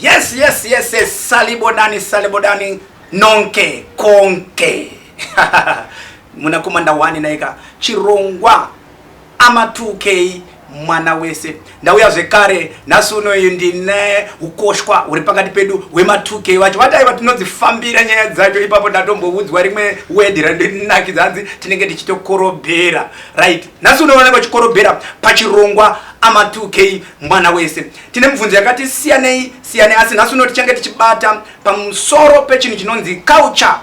Yes. Salibodani nonke konke. Munakumanda wani naika chirongwa ama 2K mwana wese ndauya zvekare nasuno ndine ukoshwa uri pakati pedu wema 2K wacho vataiva tinodzifambira nyaya dzacho ipapo ndatomboudzwa rimwe wedi randinakidza hanzi tinenge tichitokorobhera right nasuno vanenge vachikorobhera pachirongwa ama 2K mwana wese tine mibvunzo yakati siyanei asi nasuno tichange tichibata pamusoro pechinhu chinonzi culture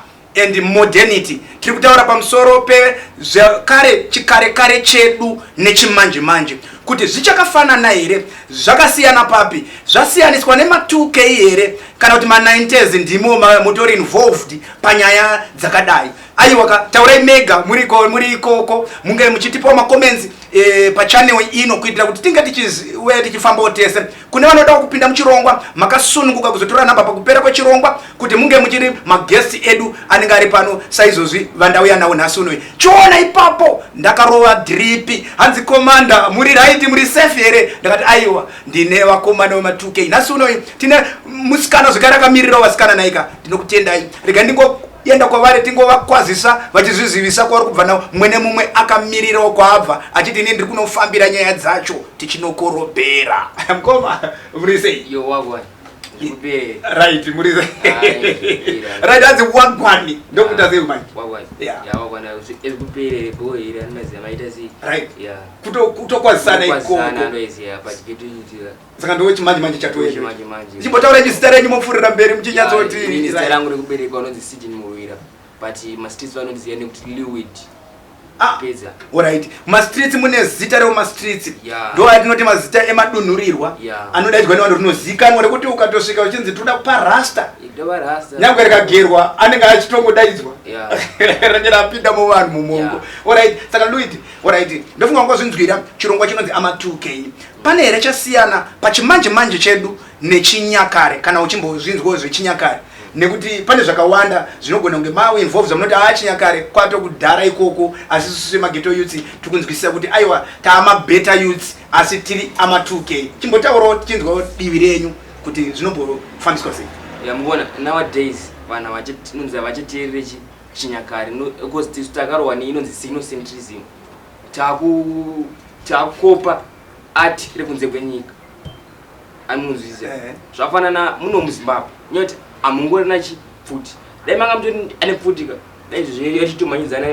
and modernity. Tiri kutaura pamusoro pezvekare chikare chedu nechimanje kuti zvichakafanana here, zvakasiyana papi, zvasiyaniswa nema 2K here kana kuti ma90s ndimo mutori involved panyaya dzakadai. Aiwa taurai mega muri ikoko munge muchitipawo macomments pachannel ino kuitira kuti tinge tichifamba tese. Kune vanoda kupinda muchirongwa makasununguka kuzotora namba pakupera kwechirongwa kuti munge muchiri maguest edu anenge ari pano saizozvi vandauya nawo nhasuno. Chiona ipapo ndakarova drip hanzi commander muri right muri safe here ndakati aiwa ndine vakomana vema 2K nhasuno tine musikana zvekare akamirirawo vasikana naika ndinokutendai rega ndingoenda kwavari tingovakwazisa vachizvizivisa kwavari kubva nawo mwene mumwe akamirirawo kwaabva achiti ini ndiri kunofambira nyaya dzacho tichinokorobhera mukoma muri sei yo wagwan right muri right as wagwan ndokuita sei manje wagwan yeah wagwan ezikupere boy ira nemazi maita zi right yeah kutokwazisana ikoko ndoizi apa chiketuitira saka ndochimanje chatoende manje chimbotaura chizita renyu mupfurira mberi muchinyadzoti ini zita rangu rekuberekwa unonzi Sidney Muwira but mastreets vanondiziva nekuti Lewid peza alright mastreets mune zita reo mastreets yeah. Ndo atinoti mazita emadunhurirwa yeah. Anodaidzwa nevanhu rinozikanwa rekuti ukatosvika uchinzi toda kupa rasta nyangwe rikagerwa anenge achitongodaidzwa yeah. Rangera apinda muvanhu mumongo yeah. alright saka ndoiti alright ndofunga ngozvinzwira chirongwa chinonzi ama 2K pane here chasiyana pachimanje chedu nechinyakare kana uchimbozvinzwawo zvechinyakare nekuti pane zvakawanda zvinogona kunge mawe involved munoti achinyakare kwatokudhara ikoko asi sisi mageto youths tikunzwisisa kuti aiwa taama better youths asi tiri ama 2K chimbotaurawo tichinzwawo divi renyu kuti zvinombofambiswa sei yamubona nowadays vanhu vachinonzi vachiteerere chinyakare because tisu takarohwa neinonzi sinocentrism takukopa art rekunze kwenyika amunzvisa zvafanana muno muZimbabwe nyoti amungorina chipfuti dai manga mutoti ane pfutika dai izvozvo yachitomanyidzana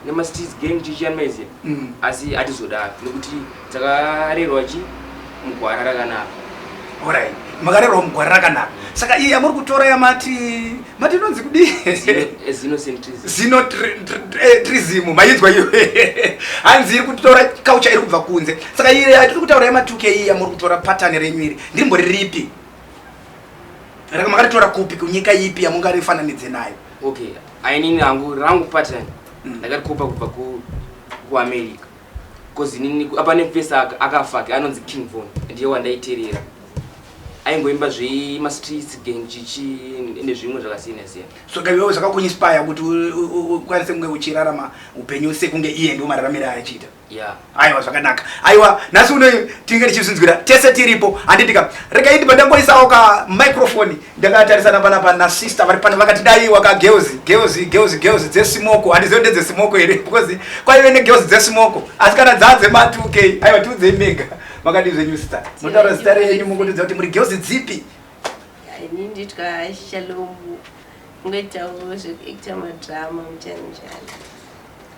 nemastreets gang tichiyanmaiziya asi atizodaro nekuti takarerwa mugwara rakanaka alright makarerwa mugwara rakanaka saka iye amuri kutora yamati inonzi kudi zinotrism mayinzwa iyo hanzi iri kutora culture iri kubva kunze saka iye atiri kutaura yama 2K iyi amuri kutora pattern renyu iri ndirimbo riripi makaritora kupi kunyika ipi yamungarifananidze nayo okay ainini rangu pattern ndakarikopa kubva kuAmerica because inini apa nepesa akafaka anonzi King Von ndiye wandaiterera aingoimba zvemastreets gang chichi nezvimwe zvakasiyana siyana soka iwewo zvakakuinspire kuti ukwanise kunge uchirarama upenyu sekunge iye ndio mararamiro achiita yeah aiwa zvakanaka aiwa nhasi uno tinge tichizvinzwira tese tiripo handitika rega indi pandangoisawo ka microphone ndakatarisana panapa na sister vari pano vakati dai waka girls dzesimoko handizivo ndedzesimoko here because kwaive negirls dzesimoko asi kana dzadze ma 2K aiwa tiudze mega makadi zvenyu sister munotaura zita renyu mungotidza kuti muri girls dzipi ini nditwa Shalom ngoitawo zvekuacta madrama muchani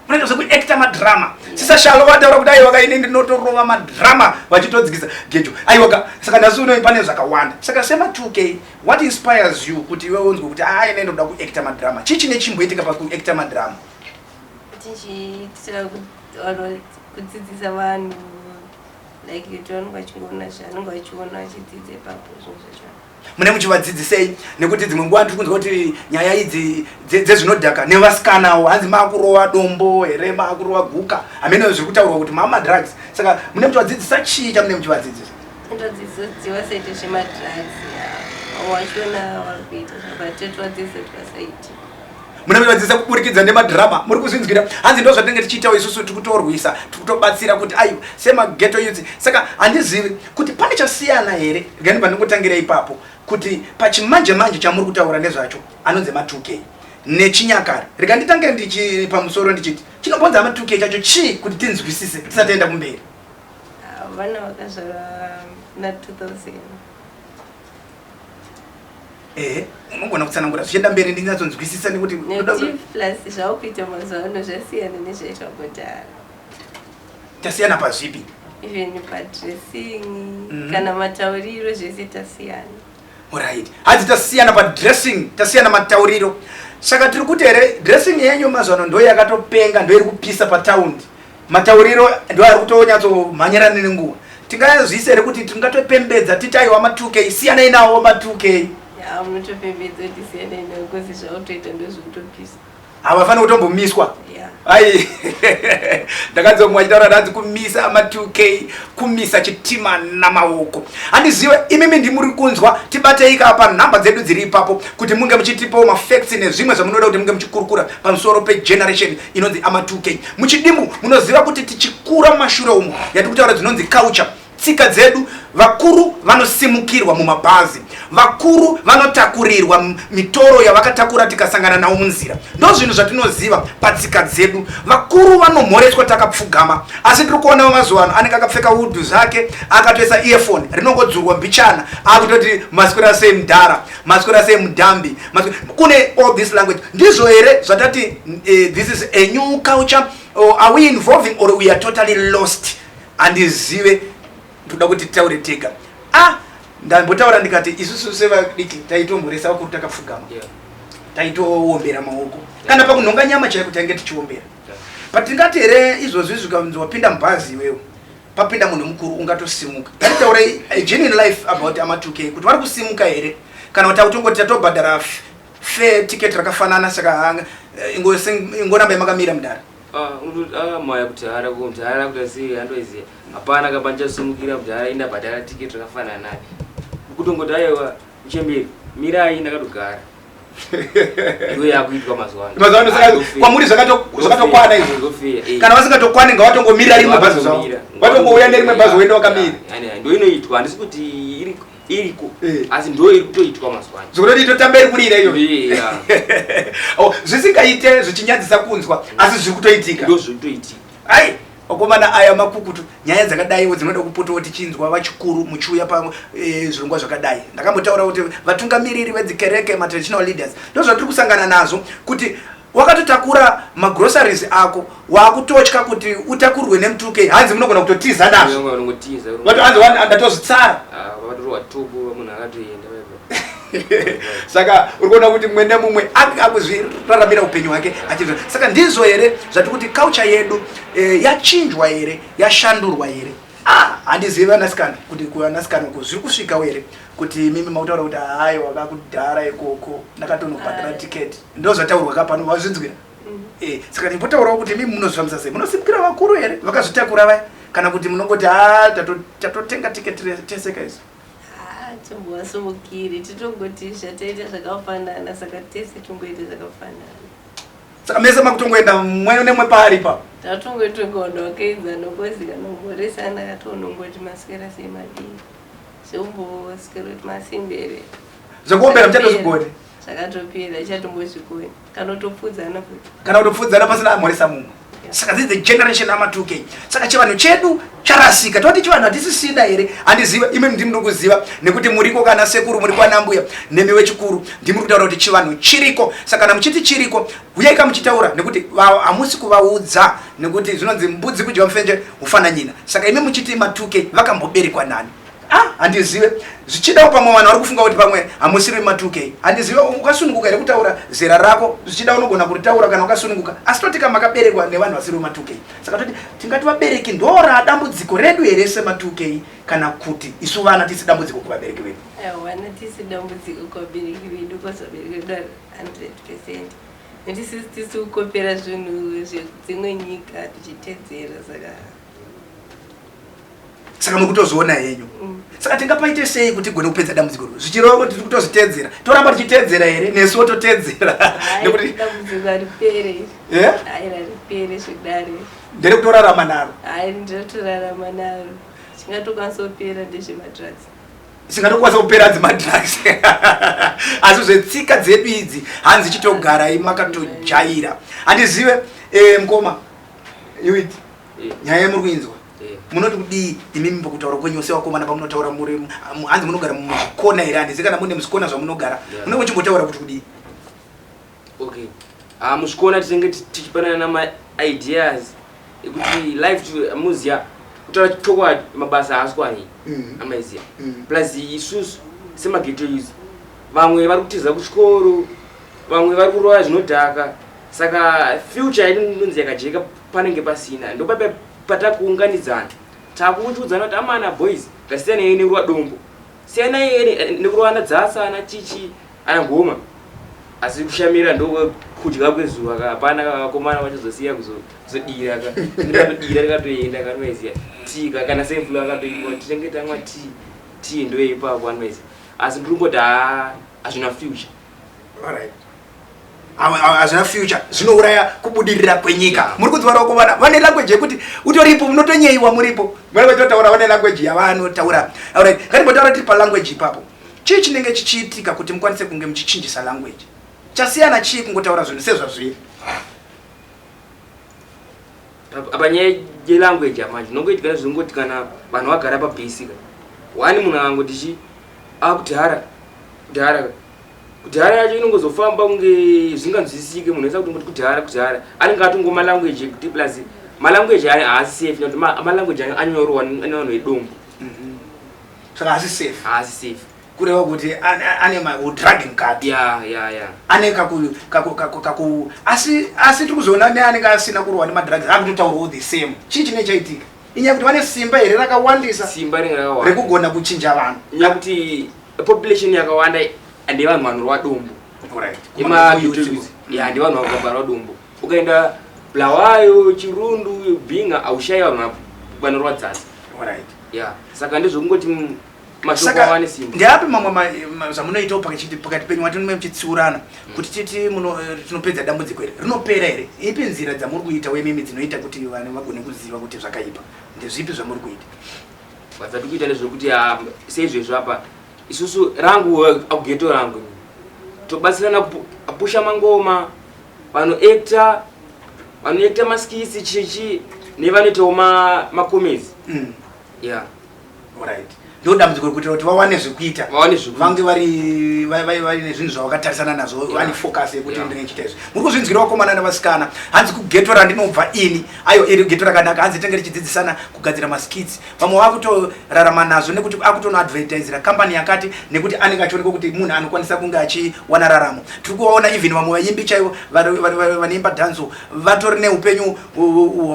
munoita zvekuacta madrama sisa Shalo vataura kuti aiwa kaine ndinotorova madrama vachitodzikisa gejo aiwa saka nhasi uno pane zvakawanda saka sema 2K what inspires you kuti iwe unzwe kuti ine ndoda kuacta madrama chichi nechimboitika pakuacta madrama tichiitira kudzidzisa vanhu like yotoni vachingona zvanenge vachiona vachidzidza ipapo zvinhu zvacho mune muchivadzidzisei nekuti dzimwe nguva ndiri kunzwa kuti nyaya idzi dzezvinodhaka nevasikanawo hanzi maakurova dombo here maakurova guka hamene zviri kutaurwa kuti maama drugs saka mune muchivadzidzisa chii chamune muchivadzidzisa ndodzidziwa saite zvemadrugs vachiona vari kuita zvakatetovadzidzisa twasaiti munovadzidzisa kuburikidza nemadhirama muri kuzvinzwira hanzi ndo zvatinenge tichiitawo isusu tikutorwisa tikutobatsira kuti aiwa semageto youth. Saka handizivi kuti pane chasiyana here, gani pandingotangira ipapo kuti pachimanje manje chamuri kutaura nezvacho anonzi ma2K nechinyakare. Rega nditange ndichi pamusoro ndichiti chinombonza ma2K chacho chii kuti tinzwisise tisataenda kumberi. Vana vakazvarwa na 2000. Unogona kutsanangura zvichienda mberi ndinyatsonzwisisa nekuti plus zvaukuita mazuva ano zvasiyana nezvaitwa kudhara. Tasiyana pazvipi? Even padressing kana matauriro zvese tasiyana. Alright. Hadzi tasiyana padressing, tasiyana matauriro. Saka tiri kuti here dressing yenyu mazuva ano ndo yakatopenga, ndo iri kupisa pataundi. Matauriro ndo ari kutonyatso-mhanyirana nenguva. Tingazvise here kuti tingatopembedza titi aiwa ma2K siyanai nawo ma2K. Munotopembedza kuti siyanai nawo kozi zvautoita ndozvinotopisa. Havafaniri kutombomiswa. Yeah. Ai ndakadzomwa chitaura ndanzi kumisa ma2K, kumisa chitima namaoko. Handizive imimi ndimuri kunzwa, tibatei kapa nhamba dzedu dziri ipapo kuti munge muchitipawo mafacts nezvimwe zvamunoda kuti munge muchikurukura pamusoro pegeneration inonzi ama2K. Muchidimbu munoziva kuti tichikura mumashure umu yatiri kutaura dzinonzi culture, tsika dzedu. Vakuru vanosimukirwa mumabhazi, vakuru vanotakurirwa mitoro yavakatakura tikasangana nawo munzira. Ndo zvinhu zvatinoziva patsika dzedu. Vakuru vanomhoreswa takapfugama, asi tiri kuonawo mazuva ano anenge akapfeka udhu zvake akatoisa earphone rinongodzurwa mbichana akutoti maswera sei mudhara, maswera sei mudhambi, kune all this language. Ndizvo here zvatati this is a new culture, or are we involving or we are totally lost? Handizive toda kuti taure tega. Ndambotaura ndikati isusu sevadiki taitomboresa vakuru takapfugama, taitoombera maoko kana pakunhonga nyama chaiko tainge tichiombera. Patingati here izvozvi zvikanzi wapinda mubhazi iwewo papinda munhu mukuru ungatosimuka. Taitaura genuine life about ama2K kuti vari kusimuka here kana kuti tautongoti tatobhadhara fare ticket rakafanana, saka ingoramba makamira mudhara. Maya kudhara kudhara kuti handoiziva hapana kapanchasumukira kudhara inda bhadhara tiketi rakafanana naye kutongoti aiwa uchemberi mirai ndakatogara. Iwe yakuitwa mazuva ano. Saka kwamuri zvakatokwana izvo. Kana vasingatokwani ngawatongomirira rimwe bhazi zvavo, watongouya nerimwe bhazi woenda wakamira. Ndo inoitwa, handisi kuti iriko asi ndo iri kutoitwa mazuva ano. Zvokuti itotambe iri kurira iyo. Zvisingaite zvichinyadzisa kunzwa asi zviri kutoitika. Ndo zviri kutoitika. Ai okomana aya makukutu nyaya dzakadaiwo dzinoda kupotawo tichinzwa vachikuru muchiuya pazvirongwa zvakadai. Ndakambotaura kuti vatungamiriri vedzikereke matraditional leaders ndo zvatiri kusangana nazvo, kuti wakatotakura magroceries ako wakutotya kuti utakurwe nemutuke, hanzi munogona kutotiza nazvo. Hanzi ndatozvitsara. Munhu akatoenda. Saka urikuona kuti mumwe nemumwe akuzviraramira upenyu hwake achizvo. Saka ndizvo here zvati kuti culture yedu yachinjwa here, yashandurwa here. Handizivi vanasikana kuti kuvanasikana uko zviri kusvikawo here kuti mimi mautaura kuti hai wakakudhara ikoko ndakatonobhadhara tiketi. Ndo zvataurwa kapano wazvinzwira. Saka ndimbotaurawo kuti mimi munozvifambisa sei, munosimukira vakuru here vakazvitakura vaya kana kuti munongoti tatotenga tiketi teseka izvo. Timbovasumukiri titongoti zvataita zvakafanana, saka tese tongoita zvakafanana. Saka mese makutongoenda mumwe nemwe paari pa tatongotongoona wakaenzana kozikana kumboresana katonongoti maswera sei madii zvomboswera kuti masimbere zvekuombera muchatozvigone zvakatopera ichatombozvigone kana kutopfudzana futi kana kutopfudzana pasina amhoresa mumwe. Saka this is the generation ama2K. Saka chivanhu chedu charasika. Toti chivanhu hatisisina here. Handiziva imi ndimuri kuziva nekuti muriko kana sekuru muri kwana mbuya nemi wechikuru ndimuri kutaura kuti chivanhu chiriko. Saka kana muchiti chiriko uyaika muchitaura nekuti hamusi kuvaudza nekuti zvinonzi mbudzi kudya mufenje hufananyina. Saka imi muchiti ma2K vakamboberekwa nani. Handizive zvichidawo pamwe vanhu vari kufunga kuti pamwe hamusiri ma2K. Handizive ukasununguka here kutaura zera rako, zvichida unogona kuritaura kana ukasununguka, asi toti kama makaberekwa nevanhu vasiri ma2K. Saka toti tingati vabereki ndora dambudziko redu here sema2K kana kuti isu vana tisi dambudziko kuvabereki vedu. Vana tisi dambudziko kuvabereki vedu kwasabereki vedu 100%. Netisi tisi kukopera zvinhu zvedzimwe nyika tichitedzera. Saka saka muri kutozoona henyu saka tingapaite sei kuti gone kupedza dambudziko zvichirova tiri kutozvitedzera toramba tichitedzera here nesu wototedzera nekuti dambudziko haripere haripere zvidare ndere kutorarama naro ndinotorarama naro chingatokwanisa kupera ndezvemadrugs singatokwanisa kupera dzimadrugs asi zvetsika dzedu idzi hanzi chitogarai makatojaira handizive mukoma iwiti nyaya yemuri kuinzwa munoti kudii imimi pakutaura kwenyu sevakomana pamunotaura muri hanzi munogara muzvikona here handizi kana mune muzvikona zvamunogara munenge muchimbotaura kuti kudii okay muzvikona tinenge tichipanana nama-ideas ekuti life muziya kutaura chokwadi mabasa haaswani amaiziya plus isusu semageto youth vamwe vari kutiza kuchikoro vamwe vari kurova zvinodhaka saka future inonzi yakajeka panenge pasina ndopape patakuunganidzana takuudzana kuti amana boys ngasiyana yeye nekurwa dombo siyana yeye nekurwa ana dzasa ana chichi ana ngoma asi kushamira ndo kudya kwezuva hapana vakomana vachizosiya kuzodira dira rikatoenda kanoiziya ti kana semvula akatoiwa tinenge tamwa ti ndo ipapo anoiziya asi ndiri kungoti hazvina future hazvina future zvinouraya kubudirira kwenyika muri kudziva vakomana vane language yekuti utoripo munotonyeyiwa muripo muratotaura vane language yavanotaura ngatimbotaura tiri palanguage ipapo chii chinenge chichiitika kuti mukwanise kunge muchichinjisa language chasiyana chii kungotaura zvinhu sezvazviri apa nyaya yelanguage amanje nongoitikana zvinongoti kana vanhu vagara pabasic wani munhu angangoti akudhara kudhara yacho inongozofamba kunge zvinganzwisisike munhu aisa kuti ngoti kudhara anenge atongoma language ekuti plus malanguage haasi safe nokuti malanguage anyorwa nevanhu vedombo saka haasi safe kureva kuti ane dragging card ane kaku asi tiri kuzoona neanenge asina kurwa nemadrugs akutotaurawo the same chii chine chaitika inyaya kuti vane simba here rakawandisa simba ringe rakawanda rekugona kuchinja vanhu inyaya kuti population yakawanda ndevanhu vanorwa dombo emagetos ndevanhu vakabarwa dombo ukaenda Bulawayo Chirundu Bhinga aushayi vanhu vanorwa dzasi saka ndezvokungoti saka ndeapi mamwe zvamunoitawo pakati penyu watinome muchitsiurana kuti titi tinopedza dambudziko here rinopera here ipi nzira dzamuri kuita wemimi dzinoita kuti vanhu vagone kuziva kuti zvakaipa ndezvipi zvamuri kuita vatati kuita ndezvekuti seizvezvo apa isusu rangu akugeto rangu tobatsirana kupusha mangoma vanoacta maskisi chichi nevanoitawo makomezi ndo dambudziko rekuti kuti vawane zvekuita vange vari nezvinhu zvavakatarisana nazvo vane focus yekuti ndinechita izvi muri kuzvinzwira vakomana navasikana hanzi kugeto randinobva ini ayo iri geto rakanaka hanzi tenge richidzidzisana kugadzira maskits vamwe vakutorarama nazvo nekuti akutonoadvertisira kambani yakati nekuti anenge achioneka kuti munhu anokwanisa kunge achiwana raramo tiri kuvaona even vamwe vaimbi chaivo vanoimba dhanzo vatori neupenyu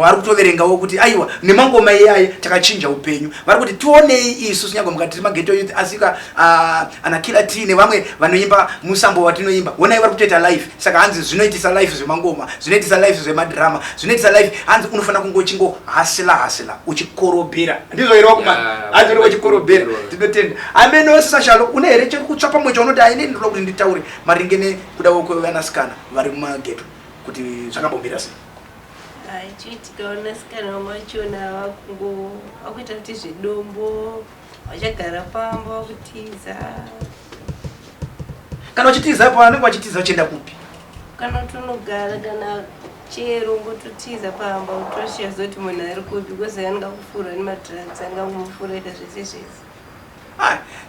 vari kutoverengawo kuti aiwa nemangoma iyaye takachinja upenyu vari kuti tionei isu kunyange mukati mageto youth asika anakila ti nevamwe vanoimba musambo watinoimba onai vari kutoita life saka hanzi zvinoitisa life zvemangoma zvinoitisa life zvemadrama zvinoitisa life hanzi unofanira kunge uchingohasila uchikorobhera ndizvo here vakomana hanzi uri uchikorobhera tinotenda amenosisa shalo une here chekutsva pamwe chaunoti aine ndinoda kuti nditaure maringe nekuda kwevanasikana vari mumageto kuti zvakambombira sei chiitikaona sikana vamwe vachona vakuita kuti zvedombo vachagara pamba vakutiza kana uchitiza pa vanenge vachitiza vachienda kupi kana tonogara kana chero ngototiza pamba utoshiya zoti munhu ari kupi because anenge kufurwa nemadrugs angangomufura ita zvese zvese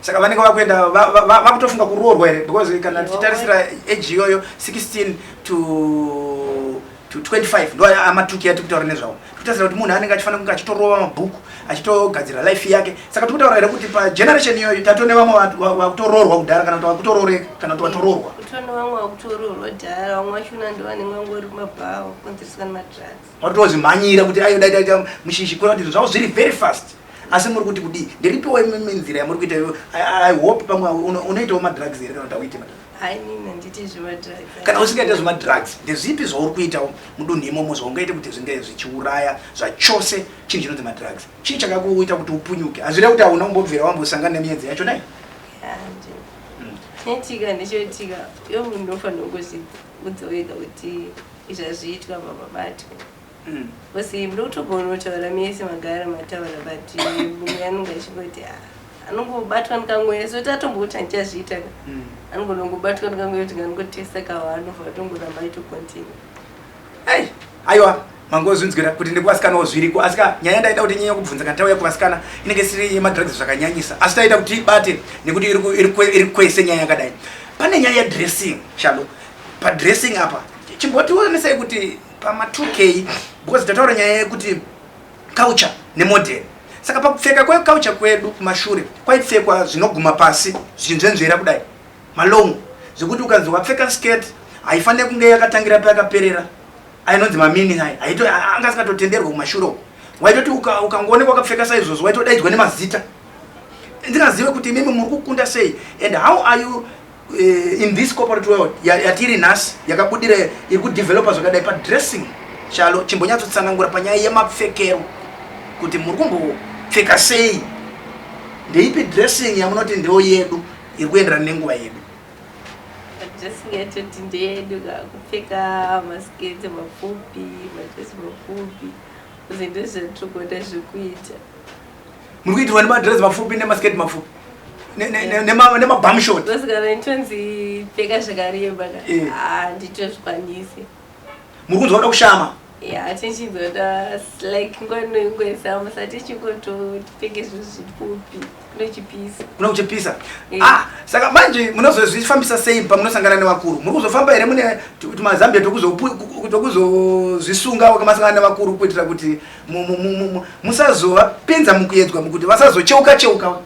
saka vanenge vakuenda vakutofunga kuroorwa here because kana tichitarisira age iyoyo 16 to 25 ndo amatuki ati kutaura nezvawo tikutasira kuti munhu anenge achifanira kunge achitorova mabhuku achitogadzira life yake saka tikutaura here kuti pageneration iyoyo tatone vamwe vakutoroorwa kudhara kana kuti vakutorore kana kuti vatororwa kutone vamwe vakutororwa dhara vamwe vachona ndo vanenge vangori mabhaa vakukonzereswa nemadrugs vatozimhanyira kuti ayo daita mushishi kuna kuti zvavo zviri very fast asi muri kuti kudii ndiripiwo imwe nzira yamuri kuita iyo I hope pamwe unoitawo madrugs here kana kuti auite madrugs Hainini nditi zvemadrugs. Kana usingaita zvemadrugs, ndezvipi zvauri kuita mudunhu imomo zvaungaita kuti zvinge zvichiuraya zvachose chinhu chinonzi madrugs? Chii chakakuita kuti upunyuke? Hazvida kuti hauna kumbobvira wambosangana nemiedzi yacho nai? Netika ndichotika iwe munhu unofanira kuzviudza wega kuti izvazviitwa mabatwe. Kosi muri kutogona kutaura mese magara mataura but mumwe anenge achingoti anongobatwa nekamwe so tatomboti ndichazviita anongobatwa nekamwe kuti nganongotesta kawa anofanira tongoramba aitocontinue. Aiwa mangozvinzwira kuti ndikuvasikanawo zviriko asi nyaya ndaida kuti nyanya kubvunza kana tauya kuvasikana inenge isiri yemadrugs zvakanyanyisa asi taita kuti ibate nekuti iri kwese nyaya yakadai. Pane nyaya yedressing Shalo. Padressing apa chimbotionesai kuti pama2K because tataura nyaya yekuti culture nemodern. Saka pakupfeka kweculture kwedu kumashure kwaipfekwa zvinoguma pasi zvinzvenzvera kudai malongo zvekuti ukanzi wapfeka skirt haifanire kunge yakatangira payakaperera ainonzi mamini hai anga asikatotenderwa kumashure waitoti ukangoonekwa wakapfeka saizvozvo waitodaidzwa nemazita. Ndingazive kuti imimi muri kukunda sei and how are you in this corporate world yatiri nhasi yakabudira iri kudevelopa zvakadai padressing Shalo chimbonyatsotsanangura panyaya yemapfekero kuti muri kumbopfeka sei, ndeipi dressing yamunoti ndiyo yedu iri kuenderana nenguva yedu? Dressing yatoti ndeyedu kupfeka masiketi mapfupi madresi mapfupi uze ndozvatogona zvekuita. Muri kuitirwa nemadresi mapfupi nemasiketi mapfupi nemabumshot? Kana nitonzi pfeka zvakareba handitozvikwanisi. Muri kunzwa kuda kushama? Tichinzoda like ngoisa musati chingotopfeke zvinhu zvipfupi kunochipisa. Kunochipisa? Saka manje munozozvifambisa sei pamunosangana nevakuru? Muri kuzofamba here mune tumazambia tokuzozvisunga wakamasangana nevakuru kuitira kuti musazovapinza mukuedzwa mukuti vasazocheuka?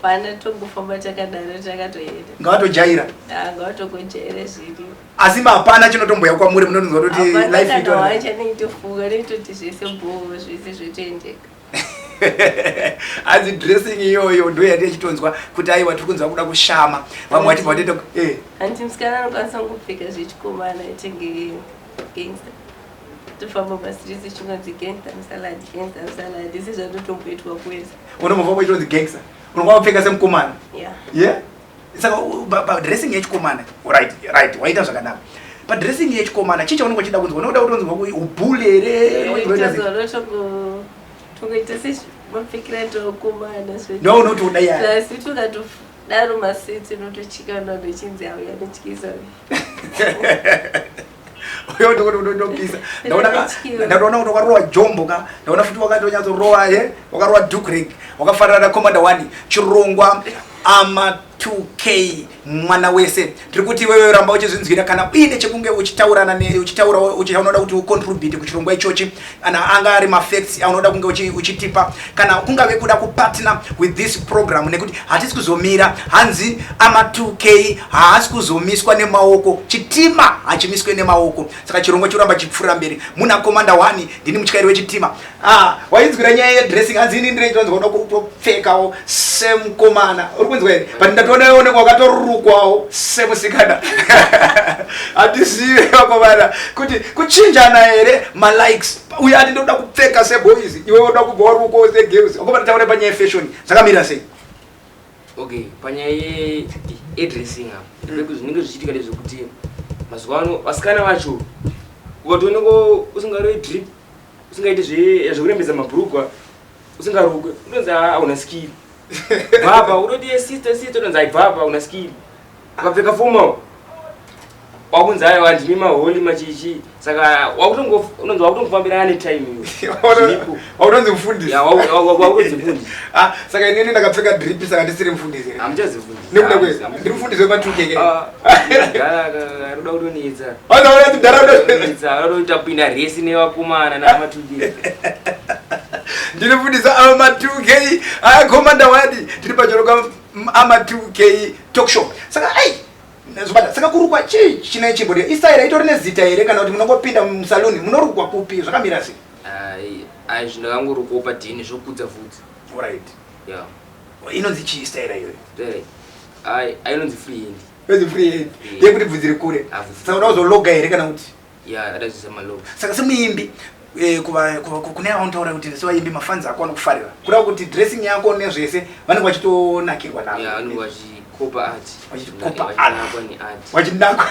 Pana tongofamba takadaro takatoenda. Ngavatojaira? Ngavatogojaira zviri. Asi hapana chinotomboya kwamuri munonzwa kuti life ito? Hapana neitofunga neitoti zvese bhoho zvese zvotoendeka. Asi dressing iyoyo ndo yandichitonzwa kuti aiwa tiri kunzwa kuda kushama. Vamwe vati vatete Anti musikana anokwanisa kungopfeka zvechikomana tenge gangster. Tofamba pastrisi chinonzi gangster salad isi zvatotomboitwa kwese. Unomva kuitonzi gangster? Unongwa kupfeka semukomana? Yeah. Saka dressing yechikomana right waita zvakanaka. Dressing yechikomana chicha unenge uchida kunzwa unoda kutonzwa kuti ubhule here tongoita semapfekera tokomana no unoti udai plus tukatodaro maseti notochika nandochinzi auya notyisa uyo ndikuti unotopisa. Ndaona kuti wakarowa jombo ndaona futi wakatonyatsorova wakarowa dukrek wakafanana na Commander 1 chirongwa ama2K mwana wese. Ndiri kuti wewe ramba uchizvinzwira kana uine chekunge uchiunoda kuti ucontribute kuchirongwa ichochi anga ari mafacts aunoda kunge uchitipa kana kungave kuda kupartner with this program nekuti hatisi kuzomira hanzi ama2K haasi kuzomiswa nemaoko chitima hachimiswe nemaoko saka chirongwa chiramba chipfuura mberi. Muna Commander 1 ndini mutyairi wechitima. Wainzwira nyaya yedressing hanzi ini ndinotonzwa kuda kutopfekawo semukomana uri kunzwa here but ndatoona onekwa wakatorukwawo semusikana. Hatizive vakomana kuti kuchinjana here malikes uye ati ndoda kupfeka seboys iwe unoda kubva waruko segirls wakomana taure panyaya yefashion dzakamira sei? Okay, panyaya yedressing apa zvinenge zvichiitika ndezvekuti mazuva ano vasikana vacho ukatooneko usingaroi drip usingaiti zvekurembedza mabhurugwa usingarukwe unonzi hauna skili baba unoti sister unonzi aibaba una skili ukapfeka fomawo wakunzi aiwa ndimi maholi machichi saka unonzi wakutongofambirana netime wakutonzi mufundisi wakutonzi mufundisi. Saka inini ndakapfeka drip saka ndisiri mufundisi hamchazifundisi nekuda kwezi ndiri mufundisi wema2K roda kutoniedza tapinda resi nevakomana nama2K ndiri mufundisi ama2K Commander 1 tiri pachirongwa ama2K talk show. Saka saka kurukwa chii chine chimbode isaira itori nezita here kana kuti munongopinda musaluni munorukwa kupi zvakamira sei? Zvindakangorukwawo padhini zvokudza vhudzi. Alright. Yeah. Inonzi chii isaira iyoyo? Inonzi free hand. wezi free hand yekuti bvudzi rikure saka unozologa here kana kuti adazisa maloga saka semuimbi kune auntaura kuti sevaimbi mafanzi ako anokufarira kuda kuti dressing yako nezvese vanenge vachitonakirwa vanenge vachikopa art wachinakwa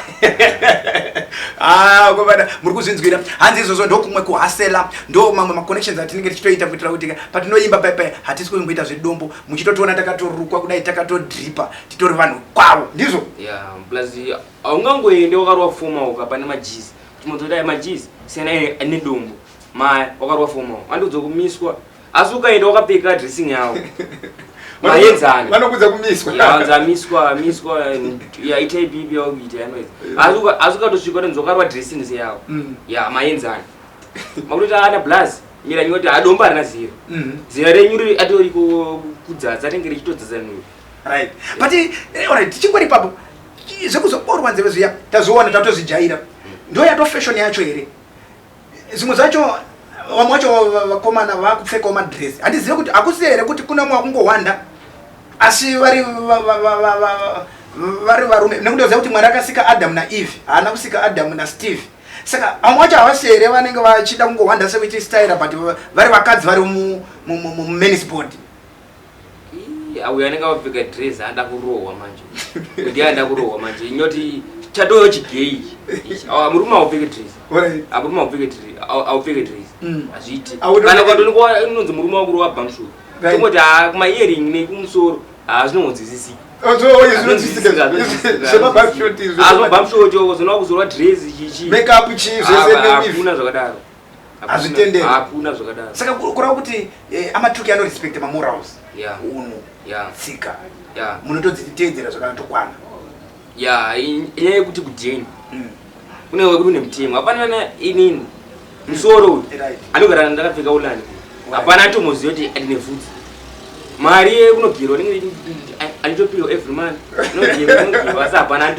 kwavada muri kuzvinzwira hanzi izvozvo ndokumwe kuhasela ndo mamwe maconnections atinenge tichitoita kuitira kuti patinoimba paipai hatisi kungoita zvedombo muchitotiona takatorukwa kudai takatodripa titori vanhu kwavo ndizvo plus haungangoende wakarwa fomaoka pane majizi timotodai majizi sena ane dombo maya wakarwa fomawo andidzokumiswa asi ukaenda wakapfeka dressing yavo maenzana vanokudza kumiswa miswa itaipipi yakuita asi ukatosvika nzokarwa dressing seyavo maenzana makutoti ana blas miranyi kuti adombo harina zero zero renyu atori kudzadza tenge richitodzadzanura right but alright tichingori papo zvekuzoborwa nzeve zviya tazoona tatozvijaira ndo yatofashion yacho here zvimwe zvacho vamwe vacho vakomana vakupfekawo madress handizive kuti hakusi here kuti kuna mwe wakungohwanda asi vari varume nekundoziva kuti mwari akasika Adam naEve haana kusika Adam naSteve saka vamwe vacho havasi here vanenge vachida kungohwanda sevichistyra but vari vakadzi vari mumen's body auyo anenge vapfeka dress haanda kurohwa manje kuti haanda kurohwa manje inoti chatoyo chigei murume aupfeke dress murume aupfeke dress hazviiti kana kwatonikuwa inonzi murume wakurohwa bhamshuru tongoti kumaearring nekumusoro hazvinongodzizisika bhamshoti zinova kuzorwa dress chichihakuna zvakadaro hakuna zvakadaro saka kurava kuti amatuki anorespecta mamorals unhu tsika munotodziteedzera zvakanatokwana inyaya yekuti kudheni kunenge kuti une mutemo hapana inini musoro uyu anogara ndakapfeka ulani hapana atomoziva kuti andine vhudzi mari kunogirwa nenge anditopiwa every month asi hapana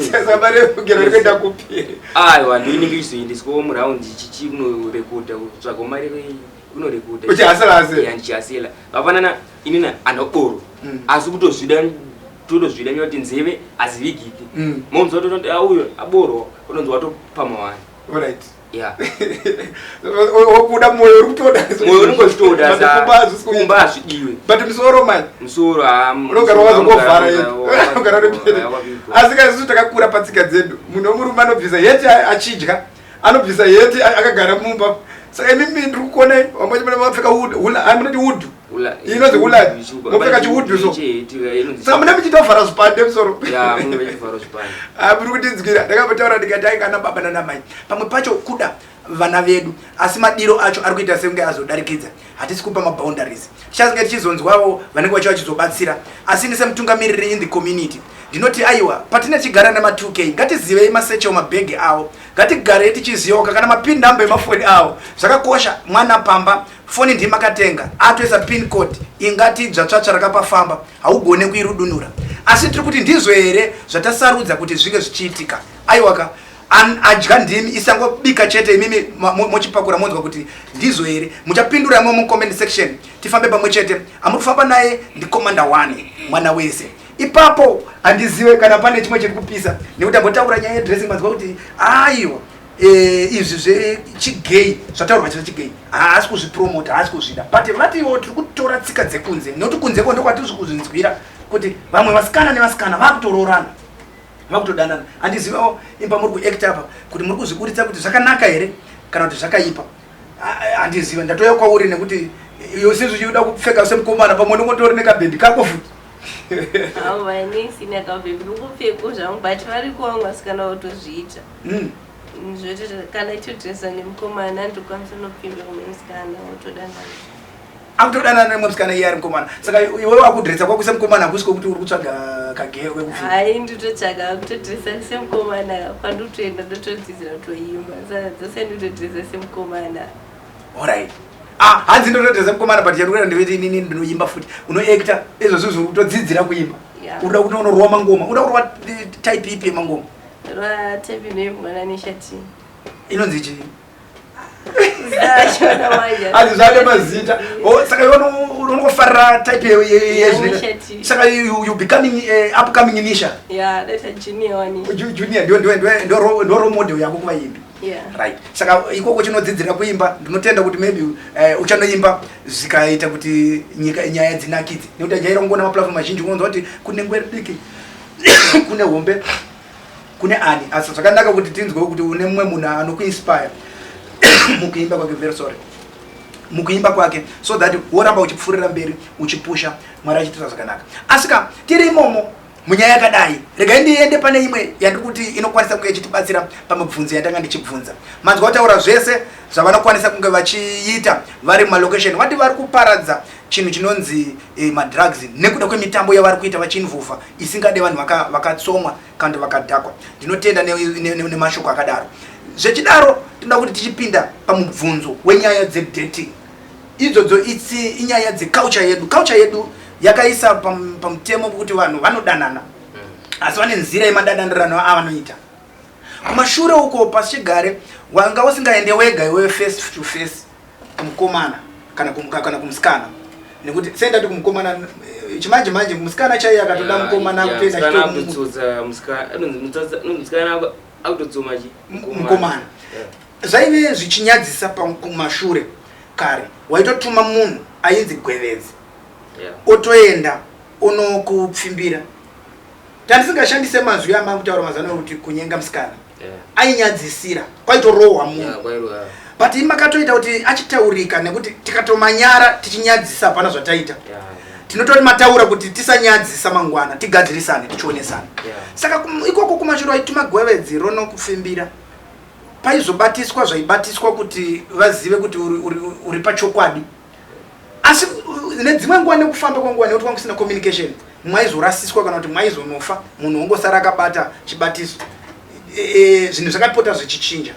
aiwa ndoinenge ichizoendeswawo muraundi chichi kunorekodha kutsvaga mari kunorekodhandichiasela hapanana inini anoboro asi kutozvida totozvida nyoti nzeve hazivigiki monzwa tototi auyo aborwa unonzi watopamawani okuda mwoyo uri kutoda mwoyo unongozvitoda kumba hazvidiwe but musoro mani musoro unogara wazongovhara asi kaisusu takakura patsika dzedu munhu womurume anobvisa heti achidya anobvisa heti akagara mumba saka imimi ndiri kuona vamwe vapfeka munoti wudhu inonzi ulani mopfeka chiwudhuso saka mune muchitovhara zvipande musoro muri kutinzwira ndakambataura ndikati aikana baba nanamai pamwe pacho kuda vana vedu asi madiro acho ari kuita sekunge azodarikidza hatisi kupa maboundaries tichazinge tichizonzwawo vanenge vacho vachizobatsira asi nesemutungamiriri in the community ndinoti aiwa patinechigara nema2k ngatizivei masecho mabhegi avo ngatigare tichiziva kana mapin number emafoni avo zvakakosha mwana pamba foni ndimakatenga atoisa pin code ingati dzvatsvatsva rakapafamba haugone kuirudunura asi tiri kuti ndizvo here zvatasarudza kuti zvinge zvichiitika aiwaka adya ndimi isangobika chete imimi mochipakura monzwa kuti ndizvo here muchapindura imwe mucomment section tifambe pamwe chete amurifamba naye ndikomanda 1 mwana wese ipapo handizive kana pane chimwe chiri kupisa nekuti ambotaura nyaya yedressing manzwa kuti aiwa izvi zvechigei zvataurwa chechigei haasi kuzvipromota haasi kuzvida but vatiwo tiri kutora tsika dzekunze nekuti kunzeko ndokwatiri kuzvinzwira kuti vamwe vasikana nevasikana vakutororana vakutodanana handizivawo imba muri kuacta apa kuti muri kuzviburitsa kuti zvakanaka here kana kuti zvakaipa handiziva ndatoya kwauri nekuti yose zvichida kupfeka semukomana pamwe nongotori nekabhendi kako futi hawanisina kabhendi ukupfeko zvangu but vari kuvangu vasikana votozviita zvoti kana ichodresa nemukomana ndokwanisa nopimba kumwe musikana wotodanana akutodanana nemwe musikana iye ari mukomana saka iwe wakudresa kwako semukomana hakusi kokuti uri kutsvaga kageo kwekufika hai nditotsvaga kutodresa semukomana pandotoenda ndotodzidzira kutoimba saka dzose nditodresa semukomana alright hanzi ndotodresa mukomana but charukuera ndiveti inini ndinoimba futi unoacta izvozvo zviri kutodzidzira kuimba unoda kuti unorova mangoma unoda kurova type ipi yemangoma rwa type inoimwana neshati inonzi chii zashona manje azizale mazita saka unofarira type ye saka you becoming upcoming inisha data junior junior ndio role model yako kuva imbi right saka ikoko chinodzidzira kuimba ndinotenda kuti maybe uchanoimba zikaita kuti nyaya dzinakidze nekuti jaira ngona maplatform mazhinji unonzwa kuti kune ngwere diki kune hombe kune ani asi zvakanaka kuti tinzwe kuti une mumwe munhu anokuinspire mukuimba kwake very sorry mukuimba kwake so that woramba uchipfurira mberi uchipusha Mwari achitira zvakanaka asika tiri imomo munyaya yakadai regai ndiende pane imwe yandiri kuti inokwanisa kunge ichitibatsira pamabvunzo yandanga ndichibvunza manzwa kutaura zvese zvavanokwanisa kunge vachiita vari mumalocation vati vari kuparadza chinhu chinonzi madrugs nekuda kwemitambo yavari kuita vachinvuvha isingade vanhu vakatsomwa kana kuti vakadhakwa ndinotenda nemashoko akadaro zvechidaro tinoda kuti tichipinda pamubvunzo wenyaya dzedating idzodzo inyaya culture yedu yakaisa pamutemo kuti vanhu vanodanana asi vane nzira yemadananirano avanoita kumashure uko pasichigare wanga usingaende wega iwe face to face kumukomana kana kumusikana nekuti sendati kumukomana chimanje manje musikana chaiye akatoda mukomana kutoenda mukomana zvaive zvichinyadzisa kumashure kare waitotuma munhu ainzi gwevedzi otoenda unokupfimbira tandisingashandise mazwi amakutaura mazano kuti kunyenga musikana ainyadzisira kwaitorohwa munhu but imakatoita kuti achitaurika nekuti tikatomanyara tichinyadzisa pana zvataita tinotori mataura kuti tisanyadzisa mangwana tigadzirisane tichionesana saka ikoko kumashure aituma gwevedzi ronokupfimbira paizobatiswa zvaibatiswa kuti vazive kuti uri pachokwadi asi nedzimwe nguva nekufamba kwenguva nekuti kwanga kusina communication mwaizorasiswa kana kuti mwaizonofa munhu ongosara akabata chibatiso zvinhu zvakapota zvichichinja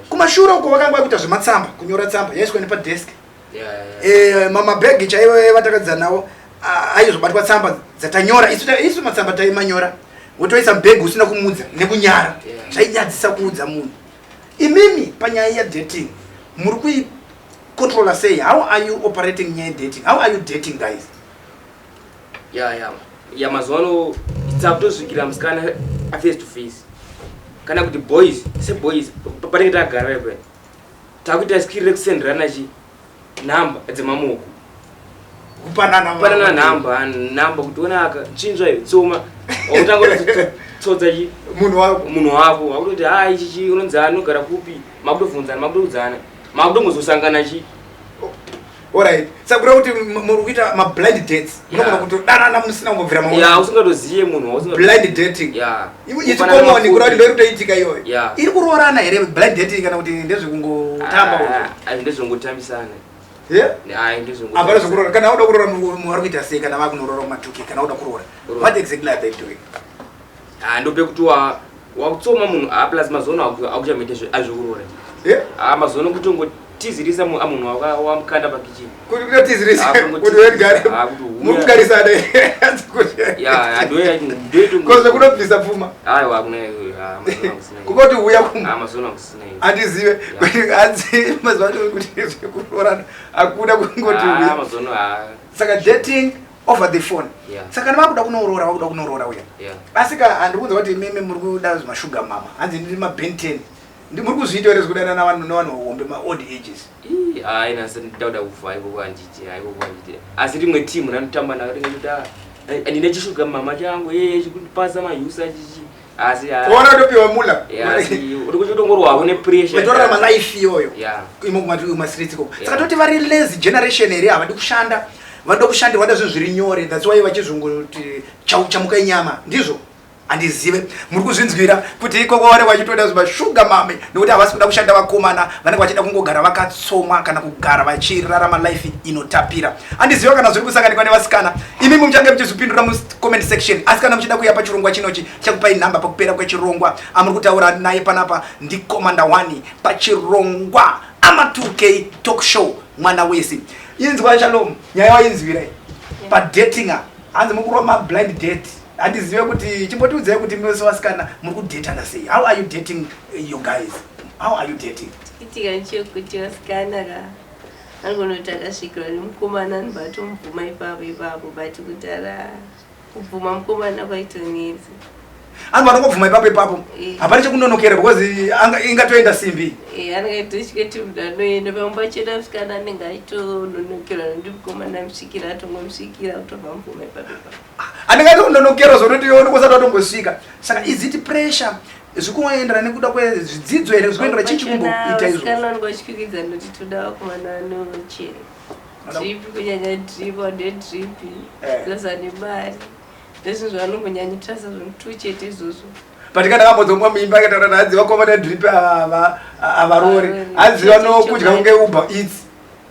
kumashure uko vakanga vakuita zvematsamba kunyora tsamba yaiswa nepadesk mamabhegi chaivo vatakadzana nawo aizobatwa tsamba dzatanyora isu matsamba taimanyora wotoisa bhegi usina kumudza nekunyara zvainyadzisa kuudza munhu imimi panyaya yadating muri kuicontrola sei how are you operating nyaya dating how are you dating guys mazuvano tsakutosvikira musikana face to face kana kuti boys seboys panenge tagara ipe takuita skiri rekusenderana namba dzemamoko kupanana namba kuti onaka chinzva tsoma wakutanga tsodza munhu wako wakutoti ichichi unonzi anogara kupi makutobvunzana makutokudzana makutomuzosangana alright sakura kuti muri kuita mablind dates unogona kutodanana musina kumbobvira usingatoziye munhu blind dating ichikomoni kurati ndori kutoitika iyoyo iri kuroorana here blind dating kana kuti ndezvekungotamba ndezvekungotambisana apana zvokuroora kana uda kuroora vari kuita sei kana vakunoroora kumatuki kana uda kuroora what exactly are they doing ndope kuti wakutsoma munhu plus mazono akuchameita azvokuroora mazono kutongotizirisa amunhu wamukanda pakichini kuti kutotizirisa kuti wegare mukugarisana koze kunobvisa pfuma kukoti uya andizive adzi mazuva kuti zvekuroorana akuda kungoti uya saka dating over the phone saka navakuda kunoroora uya asika handikuudza kuti mimi muri kuda zvemashuga mama hanzi ndiri mabenten muri kuzviita ere zvekudana navanhu hombe maold ages ndauda kufa ikokwanjiti asi rimwe timu ranotamba nakaringekuti ndine chishuga mama changu chikundipasa mayusa chichi asi ona topiwa mula uri kuchitongorwavo nepressure metorara malife iyoyo imasiritsiko saka toti vari lazy generation here havadi kushanda vanoda kushandira vada zvinhu zviri nyore that's why vachizongoti chamuka inyama ndizvo handizive muri kuzvinzwira kuti ikoko vanenge vachitoda zvemashuga mame nekuti havasi kuda kushanda vakomana vanenge vachida kungogara vakatsomwa kana kugara vachirarama life inotapira handiziva kana zviri kusanganikwa nevasikana imi muchange muchizvipindura mucomment section asi kana muchida kuya pachirongwa chinochi chakupai nhamba pakupera kwechirongwa amuri kutaura naye panapa ndikomanda 1 pachirongwa ama2k talk show mwana wese inzwa shalom nyaya wainzwirai padatinga hanzi mukurwa mablind date handizive kuti chimbotiudzai kuti mose vasikana muri kudatana sei how are you dating you guys How are you dating? Itika nchokuti wasikana ka. Angonotaka shikira ni mkomana nbatu mvuma ipapo bati kutara kuvuma mkomana kwaito nezi. Anu vanongobvuma ipapo hapana chekundonokera because ingatoenda simbi. Angaitoshiketi mudanoenda pamba cheda musikana anenge aitononokera ndi mkomana musvikira atongomusvikira kutobva mvuma ipapo. Anenge aitononokera zonoti yoni kusati atongosvika. Saka is it pressure? Zvikuendera nekuda kwezvidzidzo here zvikuendera chichikumboita izvo. Kana ngwachikwikwidza ndoti toda kumana nochera. Drip kunyanya drip ode drip. Sasa ni mari. Ndizvo zvanongonyanya trasa zvomutuchete izvozvo. But kana kambodzomwa mimba akataura kuti adziva komana drip avarori. Adziva nokudya kunge Uber Eats.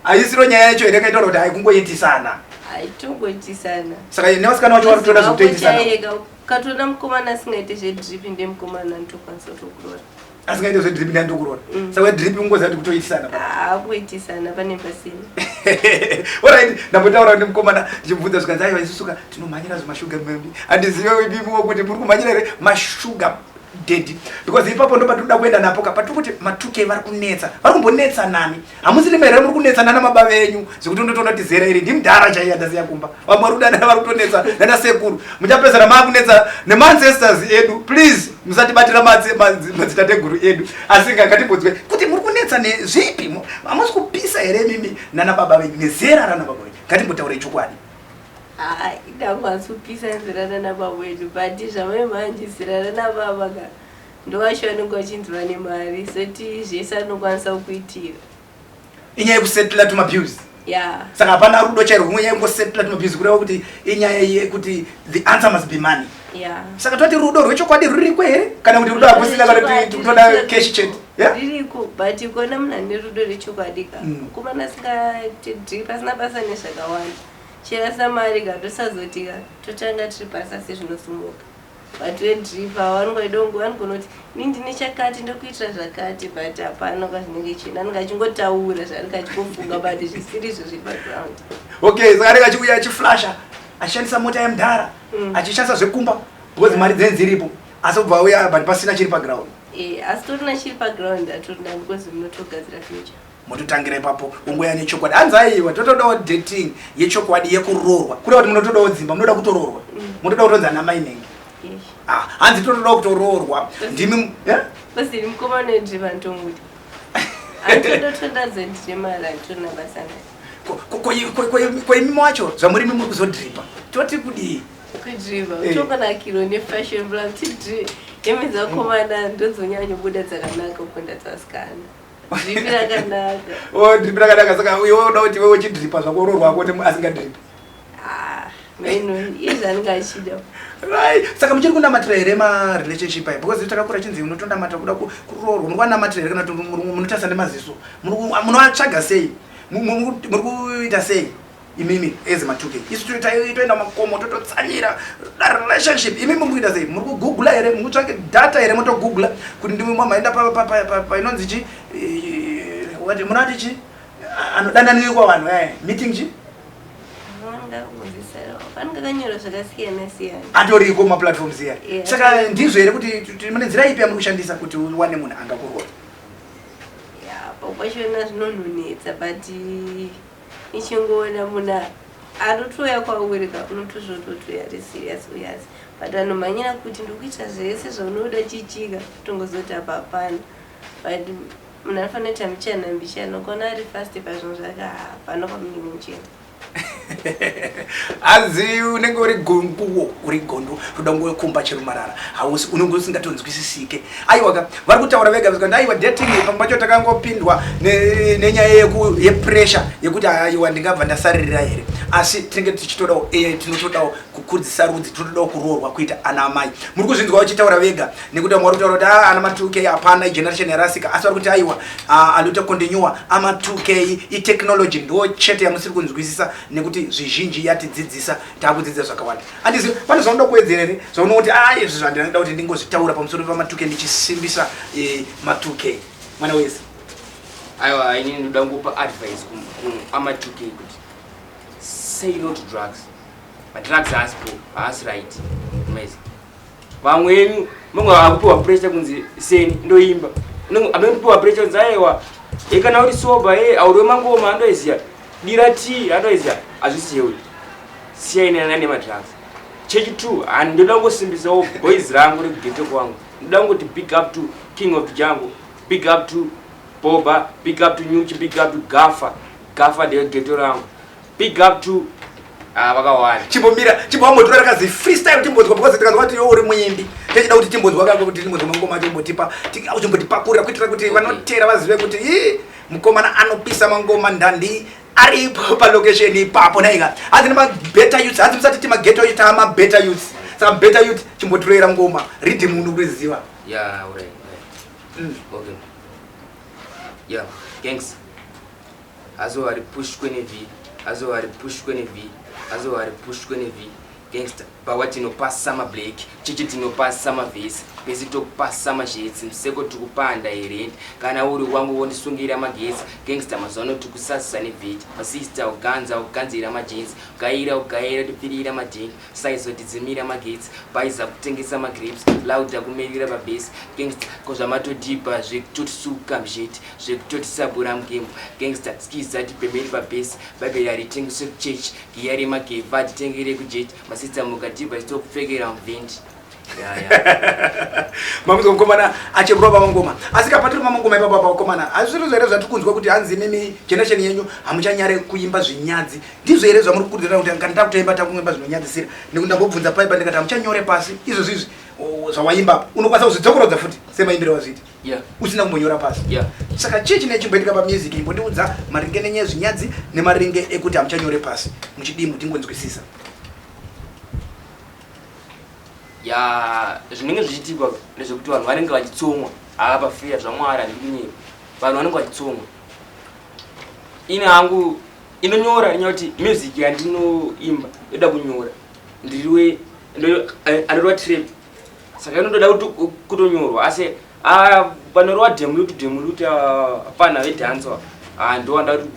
Haisiro nyaya yacho here kaitaura kuti haikungoitisana. Haitongoitisana. Saka nevasikana vacho vari kutoda zvokutoitisana. Katona mukomana asingaite zvedrip ndemkomana ndokwanisa kutokurora. Asingaite zvedrip ndandokurora. Saka drip ungozati kutoitisana. Kuitisana pane pasini. Alright, ndambotaura nemukomana chibvunza zvikanzi aiwa isusuka tinomhanyira zvemashuga membi. Handizive ibimuwo kuti muri kumhanyira here mashuga daddy. Because ipapo ndo patinoda kuenda napo kapati kuti matuke vari kunetsa. Vari kumbonetsa nani? Hamusiri mere muri kunetsa nana mababa venyu. Zvekuti ndotoona kuti zera iri ndimudhara chaiye ndasiya kumba. Vamwe vari kudana vari kutonetsa nana sekuru. Muchapedzana maakunetsa nemancestors edu. Please musatibatira madzitateguru edu. Asi ngatimbonzwe kuti muri kunetsa nezvipi? Hamusi kupisa here mimi nana baba venyu nezera rana baba venyu. Ngatimbotaure chokwadi. Idakwanisa nzira nana baba wedu but zvamanje zira nana baba ka ndowasho anenge achinzwa nemari soti zvese anokwanisa kuitira inyaya yekusetla tumabuse. Yeah. Saka hapana rudo chairo kumwe yangosetla tumabuse kureva kuti inyaya yekuti the answer must be money. Yeah. Saka toti rudo rwechokwadi ruriko here kana kuti rudo hakusina kana kuti toda cash chete. Yeah. Ririko but ikona muna nerudo rechokwadi ka kumana singaite pasina basa nezvakawanda. Chera mari gatosazotika totanga tiri pasa sezvinosumuka. But wedrip vanongoidongo vanogonoti ndine chakati ndokuitira zvakati but hapana kwazvinenge china anenge achingotaura zvaanenge achimbofunga but zvisiri izvo zviri background. Okay, saka anenge achiuya achiflasha achishandisa mota yemudhara achishandisa zvekumba because mari dzenzi dziripo asi kubva auya but pasina chiri paground. Asi torina chiri paground hatorina because munotogadzira future. Mototangira ipapo ungoya nechokwadi. Hanzi aiwa totodawo dating yechokwadi yekuroorwa. Kureva kuti munotodawo dzimba munoda kutoroorwa. Munoda kutonza ana mai nenge. Hanzi totodawo kutoroorwa. Ndimi basi mukomana wedriva ntomudi. Antodotondaze ndimara antona basana. Koimimi wacho zvamuri mimi kuzodripa. Toti kudii? Kudriva utongonakirwa nefashion brand tidri yemedza komana ndozonyanya buda dzakanaka kukunda dzasikana. Drip rakanaka. Oh, drip rakanaka saka iwe unoda kuti wewe uchidripa zvako roorwa kuti asingadripi. Meno izvanenge achida. Right. Saka muchiri kunamatira here ma-relationship aya because takakura chinzi unotondamata kuda kuroorwa. Muri kunamatira here kana kuti munotarisa nemaziso. Munoatsvaga sei? Muri kuita sei? Imimi eze matuke. Isu toenda makomo tototsanyira relationship. Imimi mukuita sei? Muri kugoogla here, mukutsvake data here motogoogla kuti ndimwe mamaenda pa inonzi chi wati munati chi anodandanikwa vanhu meeting chi vanenge kanyora zvakasiyana siyana atoriko maplatforms iya. Saka ndizvo here kuti mune nzira ipi yamuri kushandisa kuti uwane munhu angakuroora? Pakwachona zvinononetsa but ichingoona munhu anotoya kwauri ka unotozvototoya ari serious uyasi but anomhanyira kuti ndikuita zvese zvaunoda chichika tongozoti apa hapana but munhu anofanira kuti amuchanambishana ukaona ari fast pazvinhu zvake hapana kwamunenge muchienda. Hanzi unenge uri gondo toda kungokumba cherumarara hausi unenge usingatonzwisisike. Aiwa vari kutaura vega kuti aiwa dating pambacho takangopindwa nenyaya yepressure yekuti aiwa ndingabva ndasaririra here asi tinenge tichitodawo tinotodawo kukurudzisa rudzi tinotodawo kuroorwa kuita ana amai. Muri kuzvinzwa uchitaura vega nekuti vamwe vari kutaura kuti ana ma2K hapana igeneration yarasika asi vari kuti aiwa andota kondinyuwa ama2K itechnology ndo chete yamusiri kunzwisisa nekuti zvizhinji yatidzidzisa takudzidza zvakawanda. Handizi pane zvaunoda kuwedzera here zvaunoona kuti izvi zvandinoda kuti ndingozvitaura pamusoro pama2K ndichisimbisa ma2K mwana wese? Aiwa inini ndoda ngopa advice ama2K kuti say no to drugs. But drugs are right. Amazing. Vamweni mumwe akupiwa pressure kunzi seni ndoimba anopiwa pressure dzaiwa kana uri soba auri mangoma andoiziya dira ti andoiziya azvisiyewi siyainana nemadrugs. Chechi2 ndoda kungosimbisa boys rangu regeto kwangu, ndoda kungoti big up to King of Jungle, big up to Boba, big up to Nyuchi, big up to Gafa de geto rangu, big up to vakawanda chimboambotora kazi freestyle timbozwa because tikazwati uri muimbi techida kuti timbozwa kangu kuti timbozwa mangoma chimbotipa uchimbotipakurira kuitira kuti vanotera vazive kuti mukomana anopisa mangoma ndandi aripo palocation ipapo naika azina mabetter youths asi musati ti mageto youth ama better youths saka better youth chimbotorera ngoma rhythm unokuziva right. Okay. Yeah, gangs azo ari push kwenye v azo ari push kwenye v azo ari push kwenye v gangster bawati no pass sama black chichi no pass sama vase bezi to pass sama shades mseko tukupanda irend kana uri wangu wondisungira magesi gangster mazono tukusasa ne vit sister uganzira majins ugaira tupirira majin size otidzimira magets baiza kutengesa magrips lauda kumerira babase gangster kozva mato deeper zvekutosuka mshit zvekutosabura mgame gangster skiza tipemeri babase baby yari tengese church giyari mageva tengere kujet masista mukatiba stop figure on vent mamuzo ngomana acheroba mangoma asikapatira mangoma ipapa bakomana azviro zvere zvatikunzwa kuti hanzi mimi generation yenyu hamuchanyare kuimba zvinyadzi ndizvo here zvamuri kukurudzira kuti nganda kutoimba takuimba zvinonyadzisira ndikundambobvunza paipa ndikati hamuchanyore pasi izvo zvizvi zvawaimba unokwanisa kuzvidzokorodza futi semaimbiro wazviti usina kumbonyora pasi saka chii chine chimboitika pamusic imbondiudza maringe nenyaya zvinyadzi nemaringe ekuti hamuchanyore pasi muchidimbu tingonzwisisa zvinenge zvichiitika ndezvekuti vanhu vanenge vachitsomwa pafeya zvamwari handikunyika vanhu vanenge vachitsomwa ine hangu inonyora nenyaya kuti music yandinoimba yoda kunyora andorwa trap saka inotoda kutonyorwa asi panorwa demuluti apana vedhanswa ndowanda kuti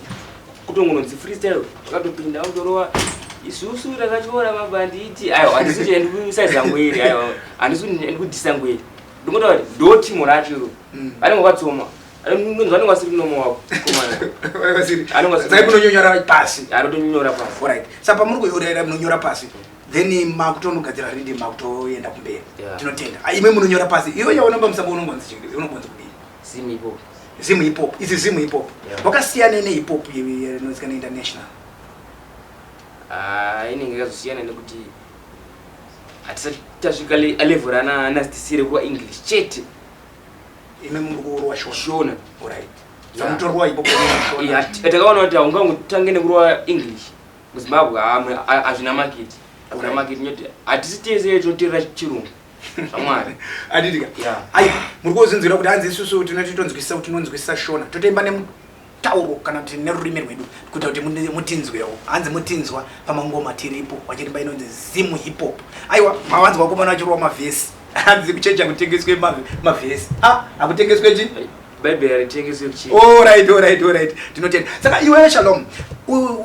kutongononzi freestyle vakatopinda kutorova isusu rakachora mabanditi ayo handisuti ndikusaizangweri ayo handisuti ndikudhisa ngweri ndingota kuti ndo timu racho vanenge vatsoma vanenge vasiri kunomo wako munonyora pasi anotonyora pasi alright saka pamuri kuyorera munonyora pasi then makutonogadzira ridi makutoenda kumberi tinotenda imwe munonyora pasi iwe yaunamba musamba unongonzi kudii zimu hip hop izi zimu hip hop wakasiyana nehip hop inozikanwa international inenge yakazosiyana nekuti hatisati tasvika level anastisire kuva english chete ime muri kurwa shona takaona kuti haungangotange nekurwa english muzimbabwe hazvina market hazvina market nyoti hatisi tese tinoteerera chirungu zvamwari aditika ai muri kuzinzira kuti hanzi isusu tinotitonzwisisa kuti tinonzwisisa shona totoimba tauro kana kuti nerurimi rwedu kuita kuti mutinzwewo hanzi mutinzwa pamangoma tiripo wachirimba inonzi zimu hip hop aiwa mawanzi wakomana vachirwa mavhesi hanzi kuchecha kutengeswe mavhesi akutengeswe chi bible ritengeswe chi alright tinotenda saka iwe Shalom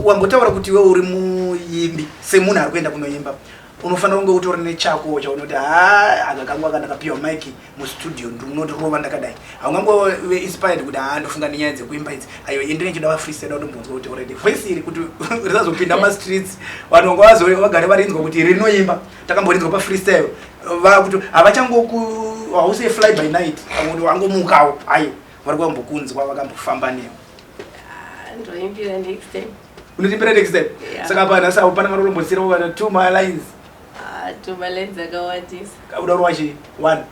wambotaura kuti iwe uri muimbi semunhu ari kuenda kunoimba unofanira kunge utori nechako chaunoti akakangwa kana kapiwa mic mustudio ndinotirova ndakadai haungangove inspired kuti ndofunga nenyaya dzekuimba idzi ayo ende nechida vafreestyle unombonzwa kuti already voice iri kuti risazopinda mastreets vanhu vanga vagare varinzwa kuti iri rinoimba takamborinzwa pafreestyle vakuti hausei fly by night wangomukawo ayo vari kwambokunzwa vakambofamba newo ndoimbira next time unotimbira next time saka panhasi pana marolombotsirawo vana 2 malines tumalenzi akawandisa uda rwachi 1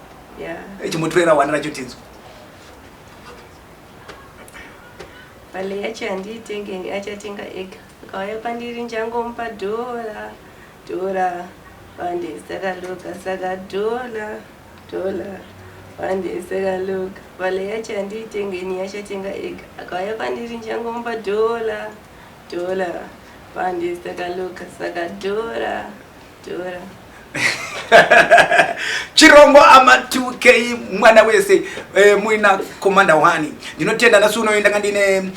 chimotorera 1 racho tinzwa pale yacho handitengeni achatenga ega akauya pandiri njangomupa dhora pandisakaluka saka dhora pandisakaluka pale yacho handitengeni achatenga ega akauya pandiri njangomupa dhora pandisakaluka saka dhora chirongwa ama 2k mwana wese muina komanda 1 ndinotenda nasuno ndangandine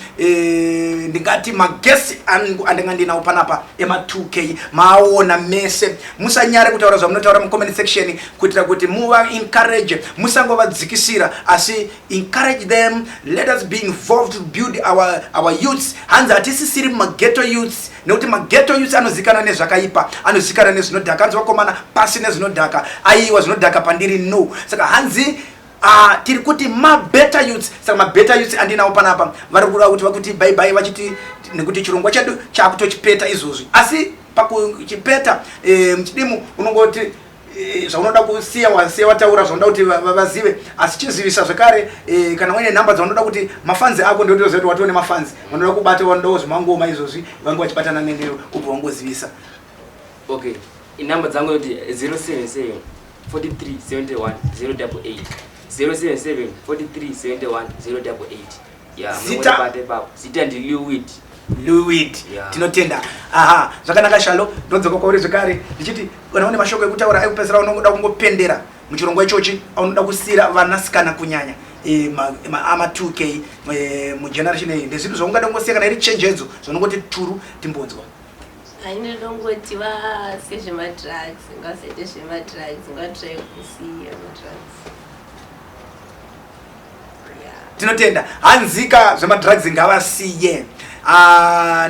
ndingati magesi andangandina upanapa ema 2k maona mese musanyare kutaura zvamunotaura mu comment section kuitira kuti muva encourage musangova dzikisira asi encourage them. Let us be involved to build our youths. Hanza atisisiri maghetto youths nekuti maghetto youths anozikana nezvakaipa, anozikana nezvinodhaka, anzi vakomana pasi nezvinodhaka, aiwa zvinodhaka pandiri no. Saka hanzi tiri kuti better youths. Saka better youths andinawo panapa vari kuda kuti vakuti bye bye vachiti nekuti chirongwa chedu chakutochipeta izvozvi. Asi pakuchipeta muchidimu unongoti zvaunoda kusiya wasiya wataura zvaunoda kuti vazive, asi chizivisa zvekare kana uine nhamba dzaunoda kuti mafanzi ako ndio zvedu watione mafanzi vanoda kubata vandowo zvimangoma izvozvi vange vachibatana nendeyo ubva wangozivisa. Okay, inhamba dzangu kuti 077 43 71 088 077 43 71 088. Yeah, mungobate papo. Sita ndi Louis. Yeah. Tinotenda. Aha, zvakanaka shalo ndodzoka kwauri zvekare ndichiti kana une mashoko ekutaura ekupesera unoda kungopendera muchirongwa ichochi unoda kusira vanasikana kunyanya ama 2k mu generation iyi ndezvinhu zvaungada kungosiya kana iri chenjedzo zvinongoti turu timbonzwa. Haina ndongoti vasiye zvemadrugs, ngasaite zvemadrugs, ngatry kusiya madrugs. Tinotenda hanzika zvemadrugs ngavasiye.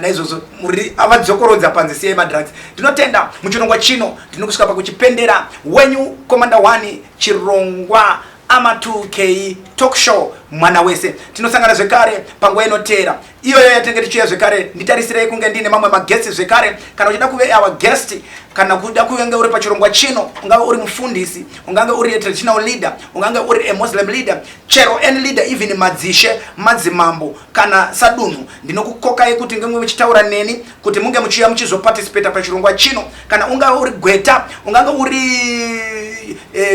Naizvozvo muri avadzokorodza panze siye madrugs. Tinotenda muchirongwa chino tinokusvika pakuchipendera wenyu komanda 1 chirongwa ama 2k talk show mwana wese. Tinosangana zvekare panguva inotera iyoyo yatinenge tichiuya zvekare. Nditarisirei kunge ndine mamwe magesti zvekare. Kana uchida kuve our guest, kana kuda kunge uri pachirongwa chino, ungave uri mufundisi, ungave uri a traditional leader, ungave uri a Muslim leader, chero any leader, even madzishe, madzimambo kana sadunhu, ndinokukokai kuti ngemwe muchitaura neni kuti munge muchiuya muchizoparticipate pachirongwa chino. Kana ungave uri gweta, ungave uri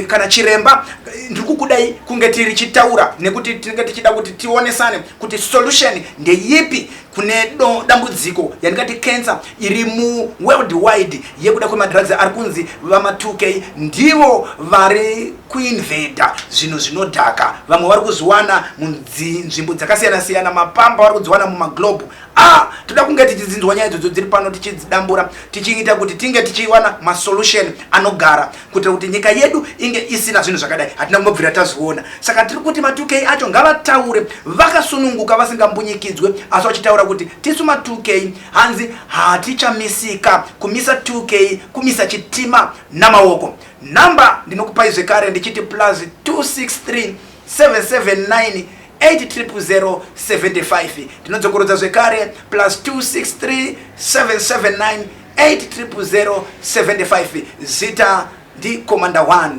kana chiremba, ndikukudai kunge tiri chitaura nekuti tinenge tichida kuti tionesane kuti solution ndeyipi kune dambudziko yandikati cancer iri mu worldwide yekuda kwemadrugs ari kunzi vama 2k ndivo vari kuinvada zvinhu zvinodhaka. Vamwe vari kuzviwana munzvimbo dzakasiyana siyana, mapamba vari kudziwana mumaglobe. Toda kunge tichidzinzwa nyaya idzodzo dziri pano tichidzidambura tichiita kuti tinge tichiwana masolution anogara kuitira kuti nyika yedu inge isina zvinhu zvakadai hatina kumbobvira tazviona. Saka tiri kuti ma 2k acho ngavataure vakasununguka vasingambunyikidzwe asi vachitaura kuti tisu ma 2k hanzi hatichamisika kumisa 2k kumisa chitima namaoko. Namba ndinokupai zvekare ndichiti +263 779 800075. Tinodzokorodza zvekare +263 779 800075. Zita ndi komanda 1.